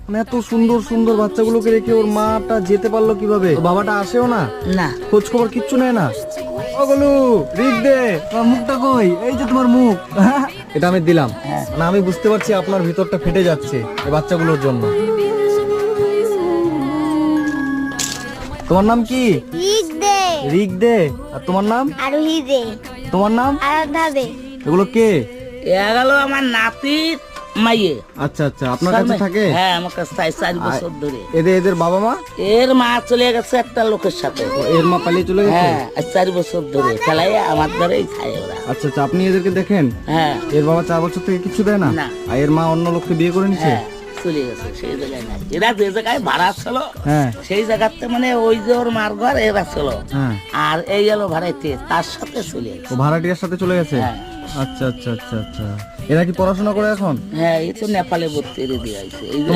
মানে এত সুন্দর সুন্দর বাচ্চাগুলোকে রেখে ওর মাটা যেতে পারলো কিভাবে? ওর বাবাটা আসেও না, না খোঁজ খবর কিচ্ছু নেয় না। ও গলু, রিক দে, তোমার মুখটা কই? এই যে তোমার মুখ। এটা আমি দিলাম। মানে আমি বুঝতে পারছি আপনার ভিতরটা ফেটে যাচ্ছে এই বাচ্চাগুলোর জন্য। তোমার নাম কি? রিক দে। রিক দে। আর তোমার নাম? আরোহী দে। তোমার নাম? আরাধ্যা দে। এগুলো কে? এ গেল আমার নাতির মাইয়ে। আচ্ছা আচ্ছা, আপনার কাছে থাকে? হ্যাঁ আমার কাছে তাই 4 বছর ধরে। এদের বাবা মা? এর মা চলে গেছে একটা লোকের সাথে। ও, এর মা পালিয়ে চলে গেছে? হ্যাঁ 4 বছর ধরে খেলাই আমার ধরেই খায় ওরা। আচ্ছা আচ্ছা, আপনি এদেরকে দেখেন? হ্যাঁ এর বাবা 4 বছর থেকে কিছু দেয় না? না। আর এর মা অন্য লোককে বিয়ে করে নিছে? হ্যাঁ চলে গেছে সেই জায়গায় নাই। এরা যে জায়গায় ভাড়া ছিল হ্যাঁ সেই জায়গাতে মানে ওই যে ওর মার ঘর এরা ছিল, হ্যাঁ। আর এই গেল ভাড়াইতে তার সাথে চলে ও গেছে। ভাড়াটিয়ার সাথে চলে গেছে? হ্যাঁ। আচ্ছা আচ্ছা আচ্ছা আচ্ছা। এরা কি পড়াশোনা করে এখন? হ্যাঁ এই তো নেপালে ভর্তি দিয়ে আইছে এই যে তোমার